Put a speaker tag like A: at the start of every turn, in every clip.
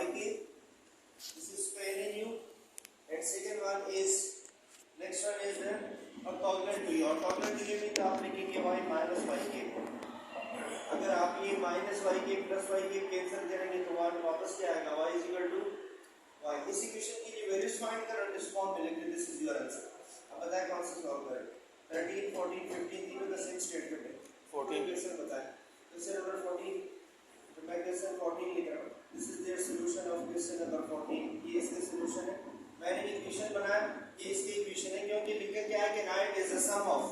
A: yk. This is spain in u. And second one is, next one is the orthogonal to u. Orthogonal to u means आप लिखेंगे y minus yk. अगर आप ये minus yk plus yk cancel करेंगे तो वापस क्या आएगा, y is equal to y. इस इक्वेशन की जो वैल्यूज फाइंड कर और इस फॉर्म में लिख दे, दिस इज योर आंसर. अब बताएं कौन सा सॉल्व करें. 13 14 15 तीनों का सेम स्टेटमेंट है. 14 क्वेश्चन बताएं. क्वेश्चन नंबर 14, तो मैं क्वेश्चन 14 लिख रहा हूं. This is their solution of question number 14. ये इसका सॉल्यूशन है. मैंने इक्वेशन बनाया, ये इसकी इक्वेशन है क्योंकि लिखा क्या है कि night is the sum of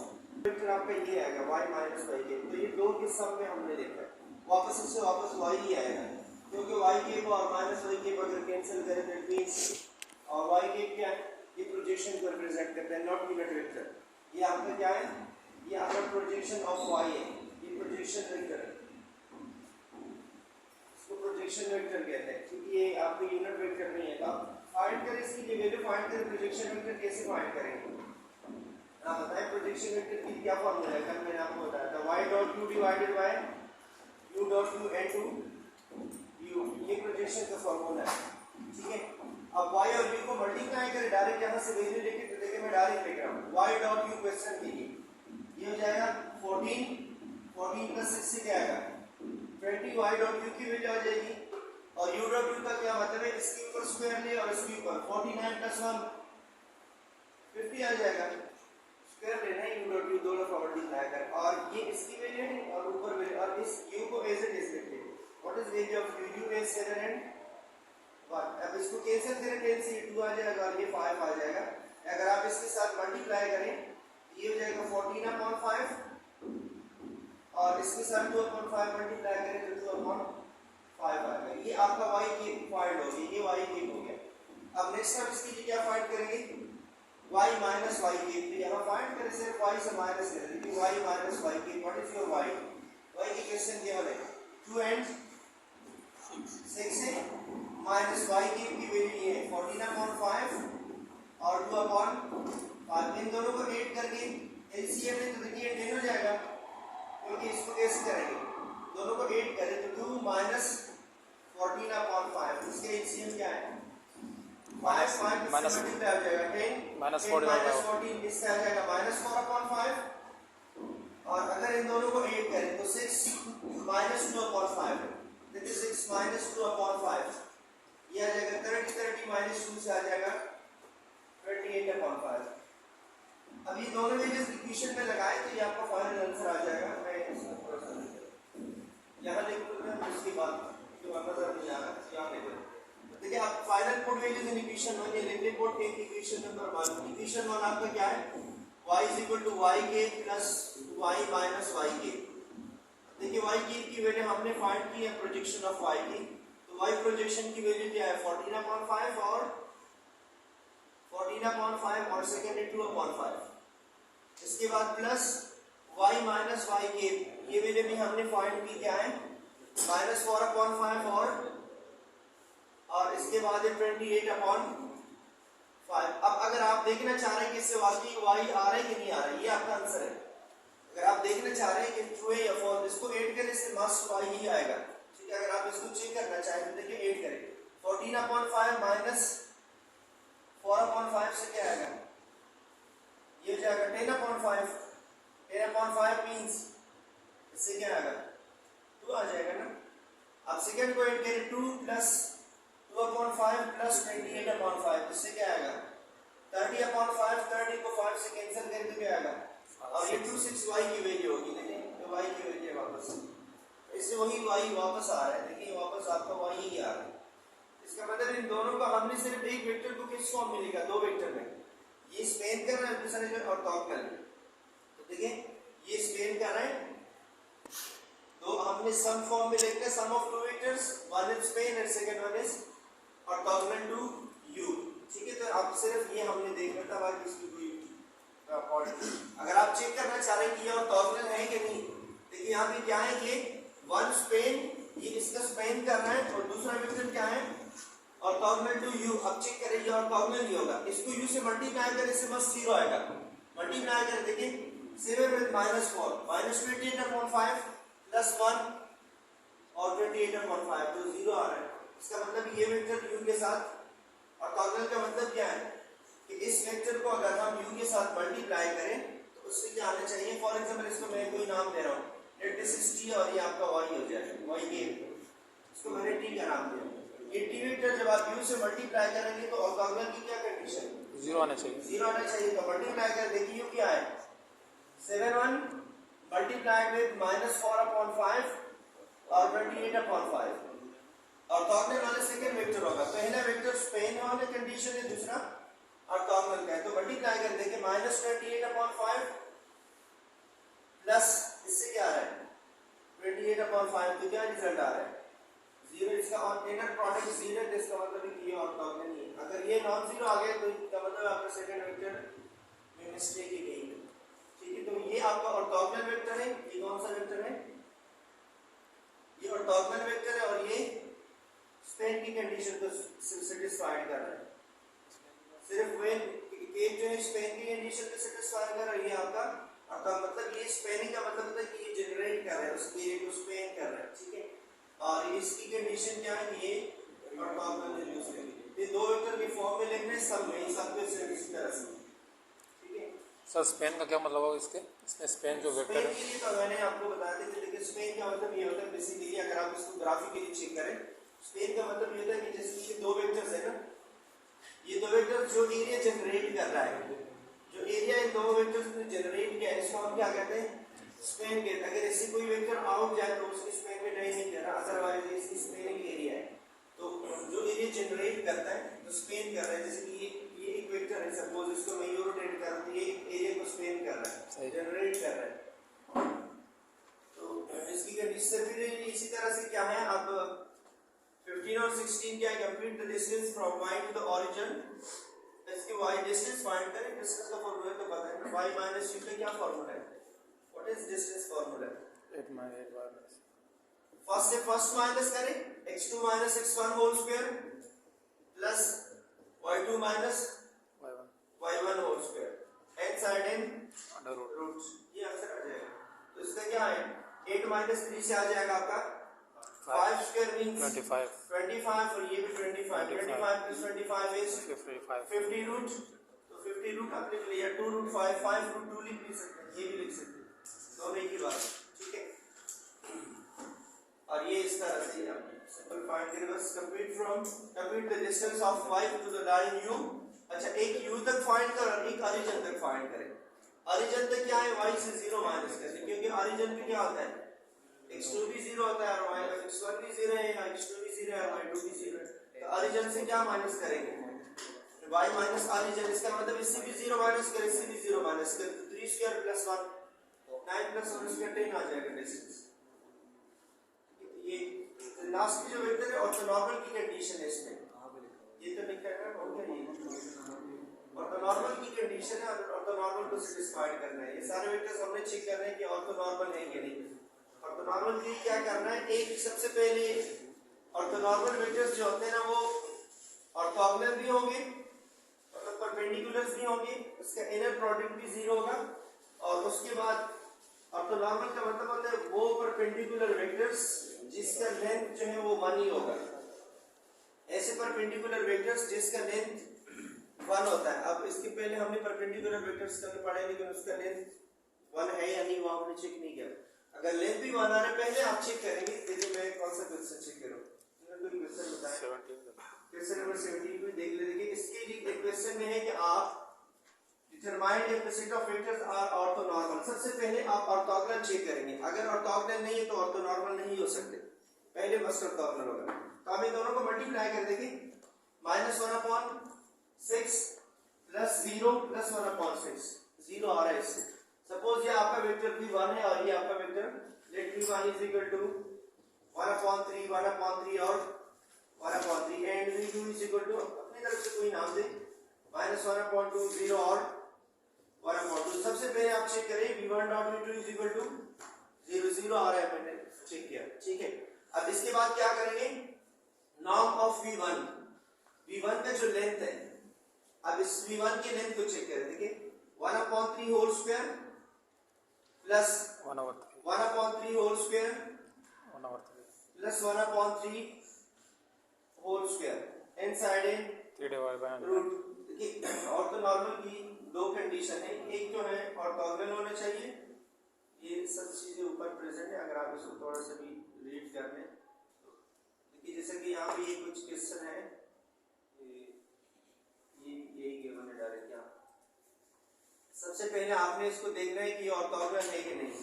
A: vector आपका ये आएगा y माइनस y के. तो ये दो के सम में हमने देखा है. वापस इससे वापस y ही आएगा क्योंकि y के को और माइनस y के को अगर कैंसिल करें तो इट मींस, और y के क्या है, ये प्रोजेक्शन को रिप्रेजेंट करता है, नॉट यूनिट वेक्टर. ये आपका क्या है, ये आपका प्रोजेक्शन ऑफ y है. ये प्रोजेक्शन वेक्टर है, इसको प्रोजेक्शन वेक्टर कहते हैं क्योंकि ये आपका यूनिट वेक्टर नहीं है. तो आप फाइंड करें इसकी ये वैल्यू फाइंड करें. प्रोजेक्शन वेक्टर कैसे फाइंड करेंगे, आप बताएं. प्रोजेक्शन वेक्टर की क्या फॉर्मूला है, कल मैंने आपको बताया था. y dot u divided by u dot u into u. ये प्रोजेक्शन का फॉर्मूला है, ठीक है. अब y और u को मल्टीप्लाई करें डायरेक्ट, यहां से वैल्यू लेके, तो देखिए मैं डायरेक्ट लिख रहा हूं. y डॉट u क्वेश्चन कीजिए, ये हो जाएगा 14 प्लस 6 से क्या आएगा 20. y डॉट u की वैल्यू आ जाएगी और u डॉट u का क्या मतलब है, इसके ऊपर स्क्वायर ले और इसके ऊपर 49 प्लस 1 50 आ जाएगा. स्क्वायर लेना है, u डॉट u दोनों का मल्टीप्लाई कर, और ये इसकी वैल्यू है और ऊपर वैल्यू, और इस u को एज इट इज लिखते हैं. What is value of u? u is 7 and 1. अब इसको कैंसिल करें, 10 से 2 आ जाएगा और ये 5 आ जाएगा. अगर आप इसके साथ मल्टीप्लाई करें ये हो जाएगा 14/5 और इसके साथ 2/5 मल्टीप्लाई करें तो 2/5 आएगा. ये आपका y की फाइंड होगी, ये y की हो गया. अब नेक्स्ट हम इसके लिए क्या फाइंड करेंगे, y माइनस y के. तो यहाँ फाइंड करें, सिर्फ y से माइनस करें, लेकिन y माइनस y के. What is your y? y की क्वेश्चन केवल है 2 and 6 है. माइनस y की वैल्यू ये है 14/5 और 2/5. इन दोनों को ऐड करके एलसीएम में तो देखिए 10 हो जाएगा, क्योंकि इसको कैसे करेंगे, दोनों को ऐड करें तो 2 माइनस 14/5. इसका एलसीएम क्या है, माइनस 5 मल्टीप्लाई हो जाएगा 10 माइनस 14, इससे आ जाएगा माइनस 4/5. और अगर इन दोनों को ऐड करें तो 6 माइनस 2/5, दैट इज 6 माइनस 2/5. ये आ जाएगा 30 माइनस 2 से आ जाएगा 28/5. अब ये दोनों वैल्यूज इक्वेशन में लगाए तो ये आपका फाइनल आंसर आ जाएगा. मैं इसको थोड़ा सा यहाँ लिख दूंगा, उसके बाद जो नजर नहीं आ रहा यहाँ लिख दूंगा. देखिए आप final put values in equation 1 ये लिख put take equation number 1. Equation 1 आपका क्या है, y is equal to yk plus y minus yk. देखिए y की वैल्यू हमने फाइंड की है, प्रोजेक्शन ऑफ y की. तो y प्रोजेक्शन की वैल्यू क्या है 14/5 और 14/5 और सेकंड है 2/5. इसके बाद प्लस y माइनस yk, ये वैल्यू भी हमने फाइंड की क्या है माइनस 4/5 और इसके बाद है 28/5. अब अगर आप देखना चाह रहे हैं कि इससे वाकई y आ रहा है कि नहीं आ रहा है, ये आपका आंसर है. अगर आप देखना चाह रहे हैं कि ट्रू है या फॉल्स, इसको ऐड करें, इससे मस्ट y ही आएगा. ठीक है, अगर आप इसको चेक करना चाहें तो देखिए ऐड करें 14/5 माइनस 4/5 से क्या आएगा, ये हो जाएगा 10/5. 10/5 मींस इससे क्या आएगा 2 आ जाएगा ना. अब सेकंड को ऐड करें 2 प्लस 2/5 प्लस 28/5, इससे क्या आएगा 30/5. 30 को 5 से कैंसिल करें तो क्या आएगा, और ये 26 y की वैल्यू होगी. देखिए तो y की वैल्यू वापस, इससे वही y वापस आ रहा है. देखिए वापस आपका y ही आ रहा है. इसका मतलब इन दोनों का हमने सिर्फ एक वेक्टर को किस फॉर्म में लिखा, दो वेक्टर में. ये स्पेन कर रहा है, दूसरा है ऑर्थोगोनल. तो देखिए ये स्पेन कर रहा है, तो हमने सम फॉर्म में लिखा है, sum of two vectors, one is span and second one is orthogonal to u. ठीक है, तो अब सिर्फ ये हमने देखना था, बाकी इसकी कोई पॉइंट. अगर आप चेक करना चाह रहे हैं कि ये ऑर्थोगोनल है कि नहीं, देखिए यहाँ पे क्या है कि वन स्पेन, ये इसका स्पेन कर रहा है, और दूसरा वेक्टर क्या है ऑर्थोगोनल टू u. अब चेक करें ये ऑर्थोगोनल ही होगा. इसको u से मल्टीप्लाई करें, इससे बस 0 आएगा. मल्टीप्लाई करें, देखिए 7 with -4 minus 28/5 plus 1 और 28/5, तो 0 आ रहा है. इसका मतलब ये वेक्टर साथ। ऑर्थोगोनल का मतलब क्या है कि इस वेक्टर को अगर हम u के साथ मल्टीप्लाई करें तो उससे क्या आना चाहिए। फॉर एग्जांपल इसको मैं कोई नाम दे रहा हूँ, लेट दिस इज t और ये आपका y हो जाएगा, y ये इसको मैंने t का नाम दिया। ये t वेक्टर जब आप u से मल्टीप्लाई करेंगे तो ऑर्थोगोनल की क्या कंडीशन है,
B: 0 आना चाहिए।
A: 0 आना चाहिए। तो मल्टीप्लाई कर देखिए u क्या है 7 1 मल्टीप्लाइड विद -4/5 और 28/5। ऑर्थोगोनल वाले सेकंड वेक्टर होगा, पहला वेक्टर स्पेन वाले कंडीशन है, दूसरा ऑर्थोगोनल का है। तो मल्टीप्लाई कर देंगे -28/5 प्लस इससे क्या आ रहा है 28/5, तो क्या रिजल्ट आ रहा है 0। इसका और इनर प्रोडक्ट 0 है, इसका मतलब है कि ये ऑर्थोगोनल नहीं है। अगर ये नॉन जीरो आ गया तो इसका मतलब आपका सेकंड वेक्टर में मिस्टेक ही गई है। ठीक है, तो ये आपका ऑर्थोगोनल वेक्टर है। ये कौन सा वेक्टर है, ये ऑर्थोगोनल वेक्टर है और ये स्पेन की कंडीशन को सेटिस्फाइड कर रहा है। सिर्फ वे एक जो है स्पेन की कंडीशन को सेटिस्फाई कर रहा है, ये आपका मतलब ये स्पेनिंग का मतलब होता है कि ये जनरेट कर रहा है, उस एरिया को स्पेन कर रहा है। ठीक है, और इसकी कंडीशन क्या है, ये ऑर्थोगोनल है दूसरे के। ये दो वेक्टर की फॉर्म में लिखने सब में सब कुछ इस तरह से। ठीक है
B: सर, स्पेन का क्या मतलब होगा इसके, इसमें स्पेन जो वेक्टर है।
A: स्पेन के लिए तो मैंने आपको बताया था कि देखिए स्पेन का मतलब ये होता है बेसिकली, अगर आप इसको ग्राफिकली चेक करें, स्पेन का मतलब ये होता है कि जैसे कि दो वेक्टर्स है ना, ये दो वेक्टर्स जो एरिया जनरेट कर रहा है, जो एरिया इन दो वेक्टर्स ने जनरेट किया है, इसको हम क्या कहते हैं स्पेन कहते हैं। अगर ऐसे कोई वेक्टर आउट जाए तो उसकी स्पेन में नहीं कह रहा, अदरवाइज इसकी स्पेनिंग एरिया है। तो जो एरिया जनरेट करता है तो स्पेन कर रहा है, जैसे कि ये एक वेक्टर है, सपोज इसको मैं यू रोटेट कर दूं, ये एरिया को स्पेन कर रहा है, जनरेट कर रहा है। तो इसकी कंडीशन फिर इसी तरह से क्या है, अब 15 और 16 क्या है, complete the distance from y to the origin. इसकी y डिस्टेंस फाइंड करें, डिस्टेंस का फार्मूला तो पता है ना, y माइनस u का क्या फार्मूला है, what is distance formula,
B: 8 - 8 minus
A: first से फर्स्ट माइनस करें, x2 minus x1 whole square plus y2 minus y1 whole square and side in
B: under
A: roots, ये आंसर आ जाएगा। तो इसका क्या है 8 माइनस 3 से आ जाएगा आपका 5 स्क्वायर मींस 25 और ये भी 25 प्लस 25 इज 50 रूट। तो 50 रूट आप लिख लिया, 2 रूट 5 5 रूट 2 लिख सकते हैं, ये भी लिख सकते हैं, दोनों एक ही बात। ठीक है, और ये इस तरह से आप सिंपल फाइंड करें, बस complete the distance of y to the line u। अच्छा, एक u तक फाइंड कर और एक ओरिजिन तक फाइंड करें। ओरिजिन तक क्या है, y से 0 माइनस करें, क्योंकि ओरिजिन पे क्या होता है x2 भी 0 होता है और x1 भी 0 है, x2 भी 0 है और y2 भी 0 है। तो ओरिजिन से क्या माइनस करेंगे, y माइनस ओरिजिन, इसका मतलब इससे भी 0 माइनस करें, इससे भी 0 माइनस करें, तो 3 स्क्वायर प्लस 1 9 प्लस 1 स्क्वायर 10 आ जाएगा डिस्टेंस। ये लास्ट की जो वेक्टर है ऑर्थोनॉर्मल की कंडीशन है, इसमें ये तो लिखा है ना, ये ऑर्थोनॉर्मल की कंडीशन है, ऑर्थोनॉर्मल को सेटिस्फाइड करना है। ये सारे वेक्टर्स हमने चेक करना है कि ऑर्थोनॉर्मल है कि नहीं। ऑर्थोनॉर्मल के लिए क्या करना है, एक सबसे पहले ऑर्थोनॉर्मल वेक्टर्स जो होते हैं ना वो ऑर्थोगोनल भी होंगे, मतलब परपेंडिकुलर्स भी होंगे, उसका इनर प्रोडक्ट भी 0 होगा, और उसके बाद ऑर्थोनॉर्मल का मतलब होता है वो परपेंडिकुलर वेक्टर्स जिसका लेंथ जो है वो 1 ही होगा। ऐसे परपेंडिकुलर वेक्टर्स जिसका लेंथ 1 होता है। अब इसके पहले हमने परपेंडिकुलर वेक्टर्स कभी पढ़े, लेकिन उसका लेंथ 1 है या नहीं वो हमने चेक नहीं किया। अगर लेंथ भी 1 आने पहले आप चेक करेंगे, देखिए मैं कौन सा क्वेश्चन चेक करूं, कोई क्वेश्चन बताएं, क्वेश्चन नंबर 17 को देख ले। देखिए इसके लिए क्वेश्चन में है कि आप determine if the set of vectors are orthonormal. सबसे पहले आप ऑर्थोगोनल चेक करेंगे, अगर ऑर्थोगोनल नहीं है तो ऑर्थोनॉर्मल नहीं हो सकते, पहले मस्ट ऑर्थोगोनल होगा। तो हम इन दोनों को मल्टीप्लाई कर देंगे, -1/6 प्लस 0 प्लस 1/6, 0 आ रहा है इससे। सपोज ये आपका वेक्टर v1 है और ये आपका vector let v1 is equal to 1/3 1/3 और 1/3 and v2 is equal to अपनी तरफ से कोई नाम दे -1/2 0 और 1/2। सबसे पहले आप चेक करें v1 dot v2 is equal to 0 0 आ रहा है, मैंने चेक किया। ठीक है, अब इसके बाद क्या करेंगे, नॉर्म ऑफ v1 का जो लेंथ है, अब इस v1 की लेंथ को चेक करें। देखिए 1/3 whole square plus 1/3 whole square plus 1/3 whole square inside in
B: 3 divided by 100.
A: Root. Orthonormal की दो कंडीशन है, एक जो है ऑर्थोगोनल होना चाहिए, ये सब चीजें ऊपर प्रेजेंट है, अगर आप इसको थोड़ा सा भी रीड कर लें तो देखिए जैसे कि यहाँ पे ये कुछ क्वेश्चन है, ये गिवन है डायरेक्ट। यहाँ सबसे पहले आपने इसको देखना है कि ये ऑर्थोगोनल है कि नहीं।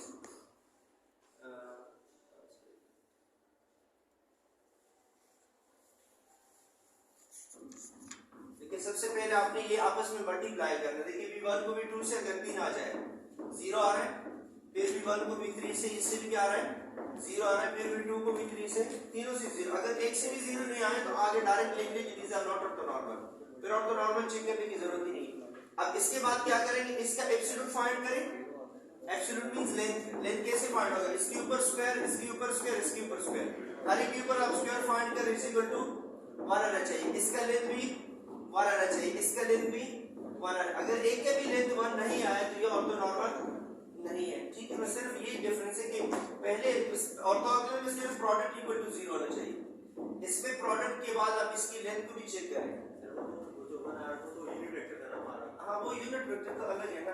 A: देखिए सबसे पहले आपने ये आपस में मल्टीप्लाई करना है। देखिए v1 को भी 2 से अगर 3 आ जाए 0 आ रहा है, फिर v1 को भी 3 से, इससे भी क्या आ रहा है 0 आ रहा है, फिर v2 को भी 3 से, तीनों से 0। अगर एक से भी 0 नहीं आए तो आगे डायरेक्ट लिख लीजिए these are not orthonormal, फिर ऑर्थोनॉर्मल चेक करने की जरूरत ही नहीं। अब इसके बाद क्या करेंगे, इसका एब्सोल्यूट फाइंड करें। एब्सोल्यूट मींस लेंथ, लेंथ कैसे फाइंड होगा, इसके ऊपर स्क्वायर, इसके ऊपर स्क्वायर, इसके ऊपर स्क्वायर, हर एक के ऊपर आप स्क्वायर फाइंड कर इज इक्वल टू 1 आना चाहिए। इसका लेंथ भी 1 आना चाहिए, इसका लेंथ भी 1 आना। अगर एक का भी लेंथ 1 नहीं आया तो ये ऑर्थोनॉर्मल नहीं है। ठीक है, सिर्फ ये डिफरेंस है कि पहले ऑर्थोगोनल में सिर्फ प्रोडक्ट इक्वल टू 0 होना चाहिए, इसमें प्रोडक्ट के बाद आप इसकी लेंथ को भी चेक करें। हाँ वो यूनिट वेक्टर तो अलग है ना।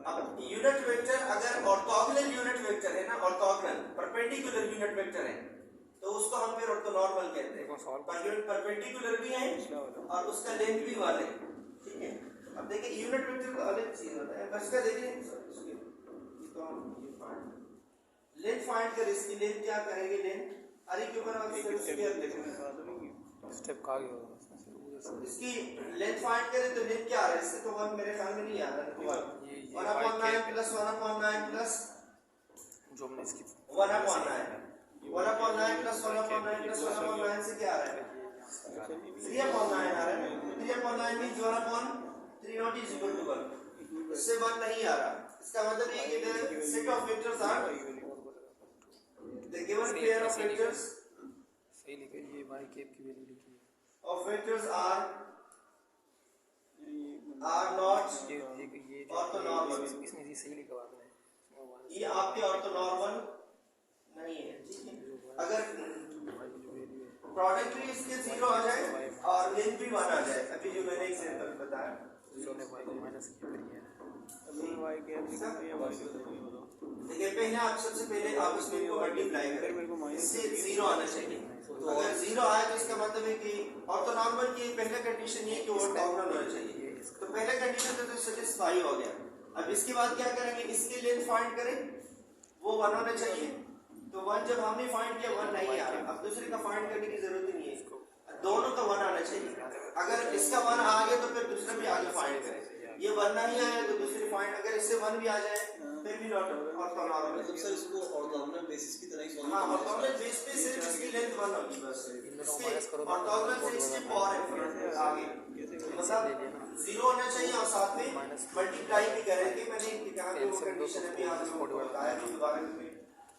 A: अब यूनिट वेक्टर अगर ऑर्थोगोनल यूनिट वेक्टर है ना, ऑर्थोगोनल परपेंडिकुलर यूनिट वेक्टर है तो उसको हम फिर ऑर्थोनॉर्मल कहते हैं। परपेंडिकुलर भी है और उसका लेंथ भी 1 है। ठीक है, अब देखिए यूनिट वेक्टर तो अलग चीज होता है, बस का देखिए लेंथ फाइंड कर, इसकी लेंथ क्या करेंगे, लेंथ अरे के ऊपर आप स्क्वायर देखेंगे
B: स्टेप का आगे होगा
A: इसकी लेंथ फाइंड करें तो लेंथ क्या आ रहा है, इससे तो 1 मेरे ख्याल में नहीं आ रहा है। 1/9 प्लस 1/9 प्लस
B: जो हमने इसकी
A: 1/9 1/9 प्लस 1/9 प्लस 1/9 से क्या आ रहा है 3/9 आ रहा है। 3/9 means 1/3 not is equal to 1, इससे 1 नहीं आ रहा। इसका मतलब ये कि the set of vectors are the given pair of vectors
B: सही लिखे, ये y कैप की वैल्यू लिखी है
A: of vectors are not
B: ये
A: ऑर्थोनॉर्मल।
B: इसमें ये सही लिखा आपने,
A: ये आपके ऑर्थोनॉर्मल नहीं है। ठीक है, अगर प्रोडक्ट भी इसके 0 आ जाए और लेंथ भी 1 आ जाए, अभी जो मैंने एग्जांपल बताया, देखिए पहले आप सबसे पहले आप इसको मल्टीप्लाई करें, इससे 0 आना चाहिए। तो अगर 0 आए तो इसका मतलब है कि ऑर्थोनॉर्मल की पहला कंडीशन ये कि ऑर्थोगोनल होना चाहिए, तो पहला कंडीशन तो सेटिस्फाई हो गया। अब इसके बाद क्या करेंगे, इसकी लेंथ फाइंड करें, वो 1 होना चाहिए। तो 1 जब हमने फाइंड किया 1 नहीं आ रहा, अब दूसरे का फाइंड करने की जरूरत ही नहीं है, दोनों का 1 आना चाहिए। अगर इसका 1 आ गया तो फिर दूसरा भी आगे फाइंड करें, ये 1 नहीं आया तो दूसरी फाइंड, अगर इससे 1 भी आ जाए फिर भी नॉट ऑर्थोनॉर्मल।
C: मतलब सर इसको ऑर्थोगोनल बेसिस की तरह ही सॉल्व
A: हां, ऑर्थोगोनल बेस पे सिर्फ इसकी लेंथ 1 होगी बस, इसके ऑर्थोगोनल से इसके पावर है आगे, मतलब 0 होना चाहिए और साथ में मल्टीप्लाई भी करेंगे। मैंने कहा कि वो कंडीशन अभी आप लोगों को बताया कि दोबारा में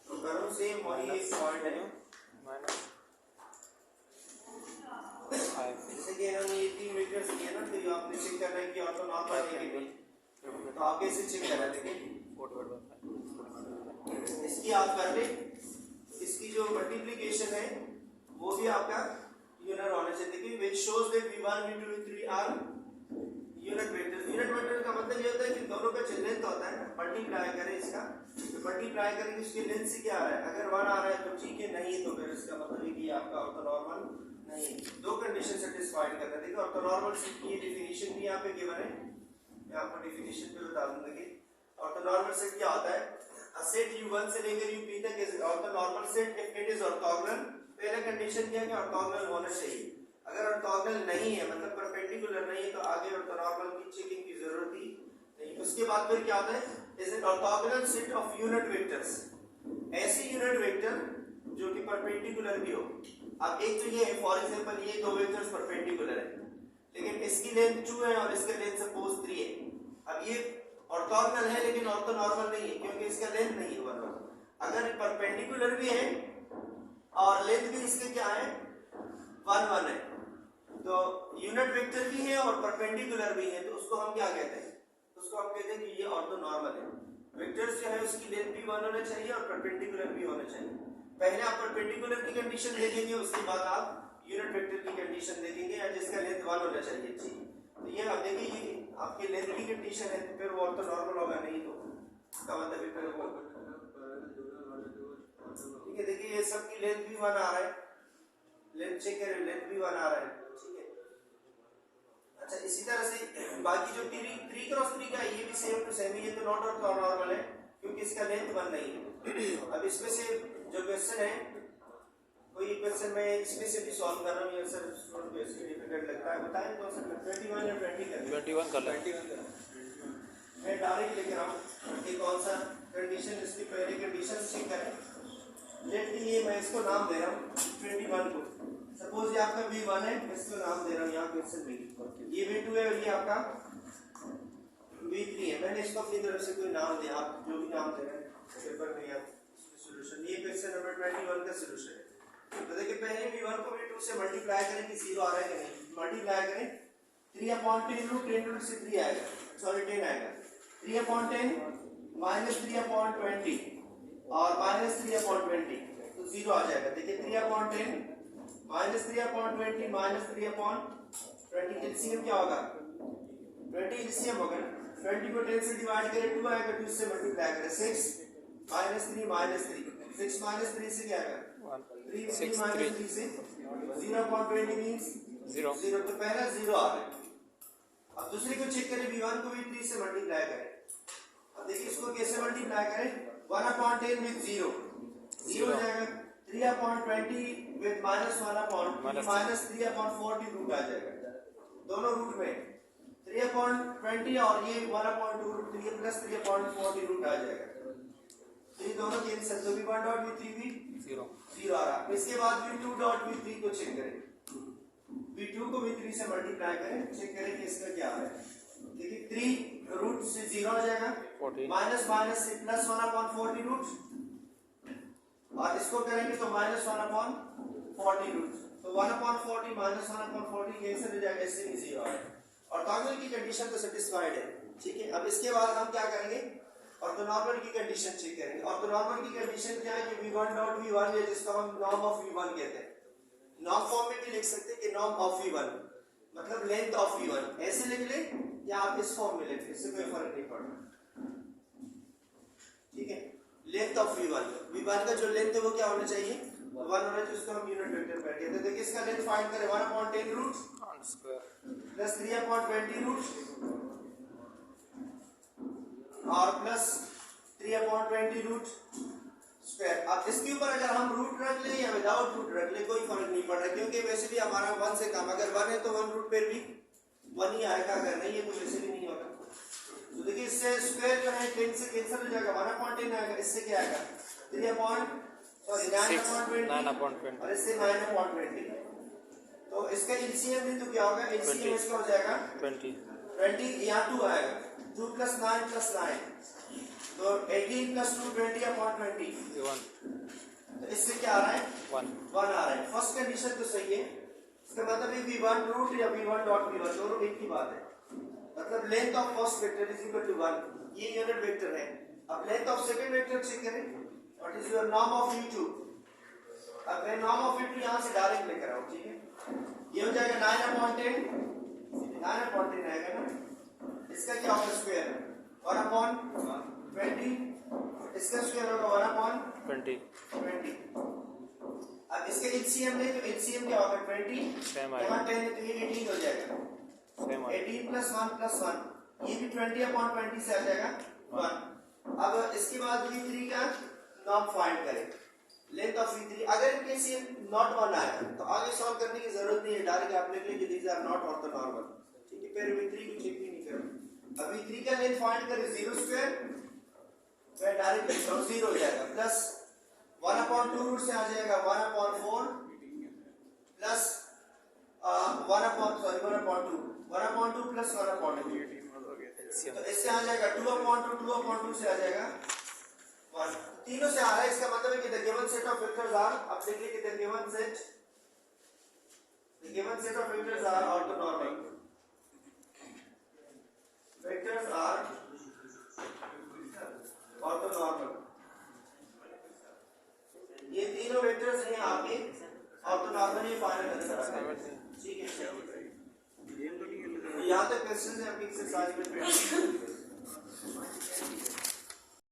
A: तो करो, सेम वही एक पॉइंट है
B: माइनस
A: जैसे कि हमने ये 3 वेक्टर्स लिए ना, तो आपने चेक करना है कि ऑर्थोनॉर्मल है कि नहीं, तो आप कैसे चेक करना है, देखिए इसकी आप कर ले, इसकी जो मल्टीप्लिकेशन है वो भी आपका यूनिट होना चाहिए। देखिए which shows that v1 v2 v3 are unit vectors. Unit vector का मतलब ये होता है कि दोनों का जो लेंथ होता है ना, मल्टीप्लाई करें इसका, तो मल्टीप्लाई करेंगे उसकी लेंथ से क्या आ रहा है, अगर 1 आ रहा है तो ठीक है, नहीं तो फिर इसका मतलब है कि आपका ऑर्थोनॉर्मल नहीं। दो कंडीशन सेटिस्फाइड करना। देखो ऑर्थोनॉर्मल सेट की डिफिनीशन भी यहाँ पे गिवन है, मैं आपको डिफिनीशन पे बता दूंगा कि ऑर्थोनॉर्मल सेट क्या होता है। A set U1 से लेकर U3 तक is orthonormal set if it is orthogonal. पहला कंडीशन क्या है कि ऑर्थोगोनल होना चाहिए। अगर ऑर्थोगोनल नहीं है मतलब परपेंडिकुलर नहीं है तो आगे ऑर्थोनॉर्मल की चेकिंग की जरूरत ही नहीं। उसके बाद फिर क्या होता है, is an orthogonal set of unit vectors, ऐसे यूनिट वेक्टर जो कि परपेंडिकुलर भी हो। अब एक तो ये है फॉर एग्जांपल ये दो वेक्टर्स परपेंडिकुलर है लेकिन इसकी लेंथ 2 है और इसका लेंथ सपोज 3 है। अब ये ऑर्थोगोनल है लेकिन ऑर्थोनॉर्मल नहीं है क्योंकि इसका लेंथ नहीं है 1 1। अगर परपेंडिकुलर भी है और लेंथ भी इसके क्या है 1 1 है तो यूनिट वेक्टर भी है और परपेंडिकुलर भी है, तो उसको हम क्या कहते हैं, उसको हम कहते हैं कि ये ऑर्थोनॉर्मल है। वेक्टर्स जो है उसकी लेंथ भी 1 होना चाहिए और परपेंडिकुलर भी होना चाहिए। पहले आप परपेंडिकुलर की कंडीशन देखेंगे उसके बाद आप यूनिट वेक्टर की कंडीशन देखेंगे या जिसका लेंथ 1 होना चाहिए। ठीक, तो ये आप देखिए ये आपके लेंथ की कंडीशन है, तो फिर वो तो नॉर्मल होगा नहीं, तो इसका मतलब है फिर वो ठीक है। देखिए ये सब की लेंथ भी 1 आ रहा है, लेंथ चेक करें, लेंथ भी 1 आ रहा है। ठीक है, अच्छा इसी तरह से बाकी जो 3 क्रॉस 3 का ये भी सेम टू सेम, ये तो नॉट और नॉर्मल है क्योंकि इसका लेंथ 1 नहीं है। अब इसमें से जो क्वेश्चन है, कोई क्वेश्चन मैं इसमें से भी सॉल्व कर रहा हूँ, ये सर स्टूडेंट को इसमें डिफिकल्ट लगता है, बताएं कौन सा 21 या 20 कर
B: 21 कर लें।
A: मैं डायरेक्ट लेकर आऊँ कि कौन सा कंडीशन, इसकी पहले कंडीशन चेक करें। लेट मी ये मैं इसको नाम दे रहा हूँ 21 को, सपोज ये आपका V1 है, इसको नाम दे रहा हूँ यहाँ क्वेश्चन में, ये V2 है और ये आपका V3 है। मैंने इसको अपनी तरफ से कोई नाम दिया, आप जो भी नाम दे रहे हैं पेपर में या सॉल्यूशन, ये क्वेश्चन नंबर 21 का सॉल्यूशन है। तो देखिए पहले V1 को V2 से मल्टीप्लाई करें कि 0 आ रहा है कि नहीं, मल्टीप्लाई करें 3/10 रूट 10 रूट से 3 आएगा, सॉरी 10 आएगा, 3/10 माइनस 3/20 और माइनस 3/20 तो 0 आ जाएगा। देखिए 3/10 माइनस 3/20 माइनस 3/20 एलसीएम क्या होगा, 20 एलसीएम होगा। 20 को 10 से डिवाइड करें 2 आएगा, 2 से मल्टीप्लाई करें 6 माइनस 3 माइनस 3, 6 माइनस 3 से क्या आएगा 3, 3 माइनस 3 से 0.20 मींस 0, तो पहला 0 आ रहा है। अब दूसरे को चेक करें, V1 को V3 से मल्टीप्लाई करें। अब देखिए इसको कैसे मल्टीप्लाई करें, 1/10 विद 0 0 हो जाएगा, 3/20 विद माइनस 1/2 माइनस 3/40 रूट आ जाएगा, दोनों रूट में 3/20 और ये 1/2 रूट 3 प्लस 3/40 रूट आ जाएगा। तो ये दोनों कैंसिल, तो V1 डॉट V3 भी 0 आ रहा। इसके बाद V2 डॉट V3 को चेक करें, V2 को V3 से मल्टीप्लाई करें, चेक करें कि इसका क्या आ रहा है। देखिए 3 रूट से 0 आ जाएगा, माइनस माइनस से प्लस 1/40 रूट, और इसको करेंगे तो माइनस 1/40 रूट, तो 1/40 माइनस 1/40 कैंसिल हो जाएगा, इससे भी 0 आएगा और टॉगल की कंडीशन तो सेटिस्फाइड है। ठीक है, अब इसके बाद हम क्या करेंगे, ऑर्थोनॉर्मल की कंडीशन चेक करेंगे। ऑर्थोनॉर्मल की कंडीशन क्या है कि V1 डॉट V1 है, जिसको हम नॉर्म ऑफ V1 कहते हैं। नॉर्म फॉर्म में भी लिख सकते हैं कि नॉर्म ऑफ V1 मतलब लेंथ ऑफ V1, ऐसे लिख ले या आप इस फॉर्म में लिख, इससे कोई फर्क नहीं पड़ता। ठीक है, लेंथ ऑफ V1 का जो लेंथ है वो क्या होना चाहिए, 1 होना चाहिए, जिसको हम यूनिट वेक्टर पर कहते हैं। देखिए इसका लेंथ फाइंड करें, 1/10 रूट प्लस 3/20 रूट और प्लस 3/20 रूट स्क्वायर। अब इसके ऊपर अगर हम रूट रख ले या विदाउट रूट रख ले कोई फर्क नहीं पड़ रहा, क्योंकि वैसे भी हमारा 1 से कम, अगर 1 है तो 1 रूट पर भी 1 ही आएगा, अगर नहीं है तो वैसे भी नहीं होगा। तो देखिए इससे स्क्वायर जो है 10 से कैंसिल हो जाएगा, 1/10 आएगा, इससे क्या आएगा 9/20 और इससे 9/20। तो इसका एलसीएम भी तो क्या होगा, एलसीएम इसका हो जाएगा 20, यहाँ 2 आएगा, 2 प्लस 9 प्लस 9 तो 18 प्लस 2 20/20, तो इससे क्या आ रहा है 1 आ रहा है। फर्स्ट कंडीशन तो सही है, इसका मतलब है V1 रूट या V1 डॉट V1 दोनों एक ही बात है, मतलब length of first vector is equal to 1, ये यूनिट वेक्टर है। अब length of second vector check करें, what is your norm of V2। अब मैं नॉर्म ऑफ V2 यहां से डायरेक्ट लेकर आऊं, ठीक है, ये हो जाएगा 9/10 आएगा ना, इसका क्या होगा स्क्वायर 1/20, इसका स्क्वायर होगा 1/20। अब इसके एलसीएम ले, तो एलसीएम क्या होगा 20, यहाँ 10 है तो ये 18 हो जाएगा, 18 प्लस 1 प्लस 1, ये भी 20/20 से आ जाएगा 1। अब इसके बाद V3 का नॉर्म फाइंड करें, लेंथ ऑफ V3। अगर इनकेस ये नॉट 1 आया तो आगे सॉल्व करने की जरूरत नहीं है, डायरेक्ट आप लिख लेंगे दीज आर नॉट ऑर्थोनॉर्मल। ठीक है, फिर V3 को चेक भी नहीं करो। अब V3 का लेंथ फाइंड करें 0 स्क्वायर, मैं डायरेक्ट लिख रहा हूं 0 हो जाएगा, प्लस 1/2 रूट से आ जाएगा 1/4 प्लस 1/2 प्लस 1/2, तो इससे आ जाएगा 2/2 से आ जाएगा 1, तीनों से आ रहा है। इसका मतलब है कि the given set of vectors are, अब देखिए कि the given set of vectors are orthonormal, vectors are orthonormal, ये तीनों वेक्टर्स हैं आपके और तो नॉर्मली फाइनल आंसर आ
B: समझ
A: जाएगा।
B: गए।
A: ठीक है, यहाँ तक क्वेश्चन है, अपनी एक्सरसाइज में